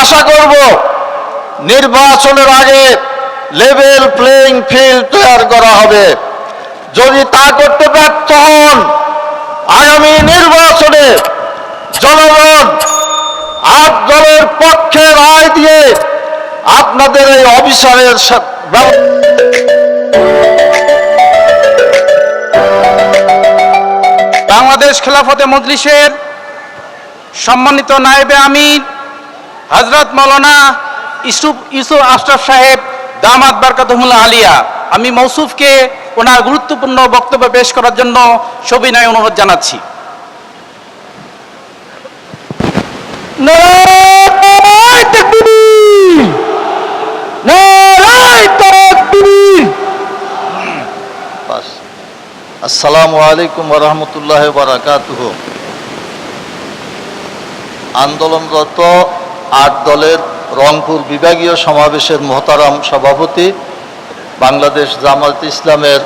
আশা করব নির্বাচনের আগে লেভেল প্লেইং ফিল্ড তৈরি করা হবে। যদি তা করতে ব্যর্থ হন, আগামী নির্বাচনে জনগণ ৮ দলের পক্ষে রায় দিয়ে আপনাদের এই অবিচারের বাংলাদেশ খেলাফতে মজলিসের সম্মানিত নায়েবে আমির হযরত মাওলানা ইউসুফ আশরাফ সাহেব দামাত বারকাতুহুল্লাহ আলিয়া, আমি মৌসুফকে ওনার গুরুত্বপূর্ণ বক্তব্য পেশ করার জন্য সবিনয় অনুরোধ জানাচ্ছি। নারায়ে তাকবীর, নারায়ে তাকবীর। আসসালামু আলাইকুম ওয়া রাহমাতুল্লাহি ওয়া বারাকাতুহু। আন্দোলনরত ৮ দলের রংপুর বিভাগীয় সমাবেশের মোহতারাম সভাপতি, বাংলাদেশ জামায়াতে ইসলামের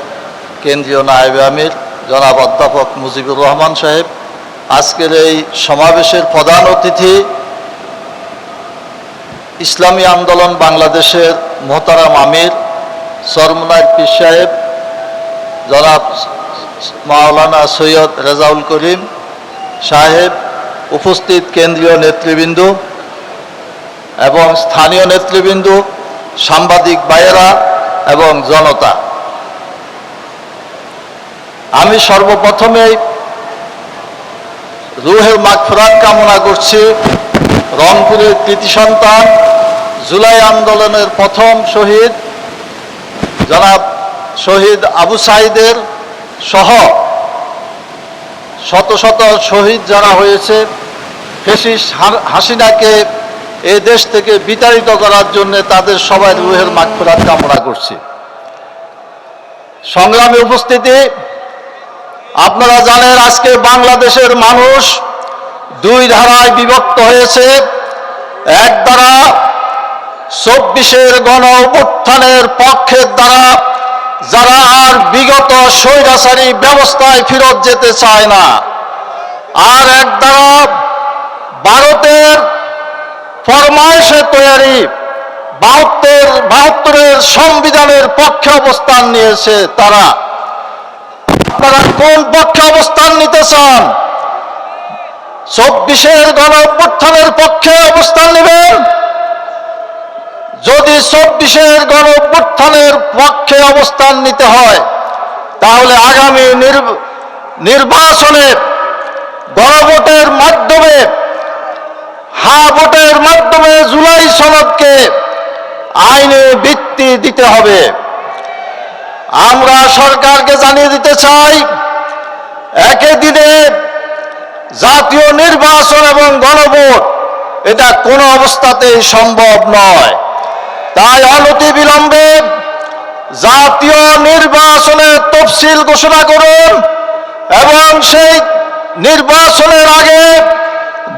কেন্দ্রীয় নায়েবে আমির জনাব অধ্যাপক মুজিবুর রহমান সাহেব, আজকের এই সমাবেশের প্রধান অতিথি ইসলামী আন্দোলন বাংলাদেশের মোহতারাম আমির চরমনাই পীর সাহেব জনাব মাওলানা সৈয়দ রেজাউল করিম সাহেব, উপস্থিত কেন্দ্রীয় নেতৃবৃন্দ এবং স্থানীয় নেতৃবৃন্দ, সাংবাদিক ভাইয়েরা এবং জনতা, আমি সর্বপ্রথমেই রুহের মাগফিরাত কামনা করছি রংপুরের কৃতি সন্তান, জুলাই আন্দোলনের প্রথম শহীদ জনাব শহীদ আবু সাঈদের সহ শত শত শহীদ যারা হয়েছে, ফ্যাসিস্ট হাসিনাকে এই দেশ থেকে বিতাড়িত করার জন্য তাদের সবাই রুহের মাগফিরাত কামনা করছি। সংগ্রামী উপস্থিতি, আপনারা জানেন আজকে বাংলাদেশের মানুষ 2 ধারায় বিভক্ত হয়েছে। এক ধারা 24-এর গণ অভ্যুত্থানের পক্ষের দ্বারা, যারা আর বিগত স্বৈরাচারী ব্যবস্থায় ফেরত যেতে চায় না, আর এক ধারা ভারতের ফরমায়েশে তৈরি 72-এর সংবিধানের পক্ষে অবস্থান নিয়েছে। তারা, আপনারা কোন পক্ষে অবস্থান নিতে চান? 24-এর গণ অভ্যুত্থানের পক্ষে অবস্থান নেবেন? যদি 24-এর গণ অভ্যুত্থানের পক্ষে অবস্থান নিতে হয়, তাহলে আগামী নির্বাচনে গণভোটের মাধ্যমে, ভোটের মাধ্যমে জুলাই সনদকে আইনে ভিত্তি দিতে হবে। আমরা সরকারকে জানিয়ে দিতে চাই, একই দিনে জাতীয় নির্বাচন এবং গণভোট এটা কোনো অবস্থাতেই সম্ভব নয়। তাই অনতিবিলম্বে জাতীয় নির্বাচনের তফসিল ঘোষণা করুন এবং সেই নির্বাচনের আগে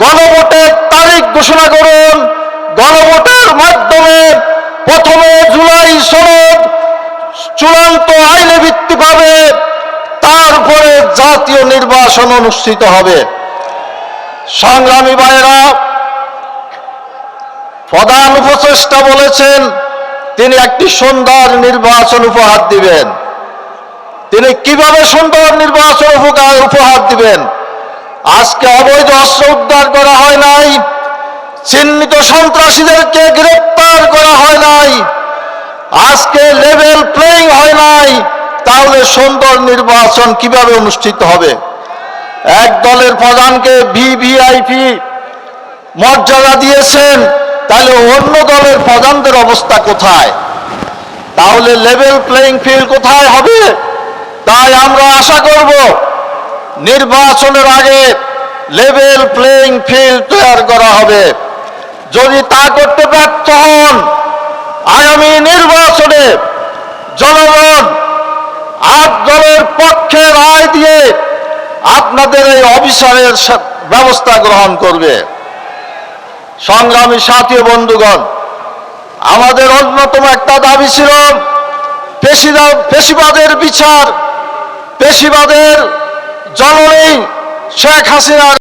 গণভোটের তারিখ ঘোষণা করুন। গণভোটের মাধ্যমে প্রথমে জুলাই সনদ চূড়ান্ত আইনে ভিত্তি পাবে, তারপরে জাতীয় নির্বাচন অনুষ্ঠিত হবে। সংগ্রামী ভাইয়েরা, প্রধান উপদেষ্টা বলেছেন তিনি একটি সুন্দর নির্বাচন উপহার দিবেন। তিনি কিভাবে সুন্দর নির্বাচন উপহার দিবেন? আজকে অবৈধ অস্ত্র উদ্ধার করা হয় নাই, চিহ্নিত সন্ত্রাসীদেরকে গ্রেপ্তার করা হয় নাই, আজকে লেভেল প্লেইং হয় নাই, তাহলে সুন্দর নির্বাচন কিভাবে অনুষ্ঠিত হবে? এক দলের প্রধানকে ভিভিআইপি মর্যাদা দিয়েছেন, তাহলে অন্য দলের প্রধানদের অবস্থা কোথায়? তাহলে লেভেল প্লেইং ফিল্ড কোথায় হবে? তাই আমরা আশা করব নির্বাচনের আগে লেভেল প্লেইং ফিল্ড তৈরি করা হবে। যদি তা করতে ব্যর্থ হন, আগামী নির্বাচনে জনগণ ৮ দলের পক্ষে রায় দিয়ে আপনাদের এই অবিচারের ব্যবস্থা গ্রহণ করবে। সংগ্রামী সাথী বন্ধুগণ, আমাদের অন্যতম একটা দাবি ছিল পেশিবাদের বিচার, পেশিবাদের জননী শেখ হাসিনার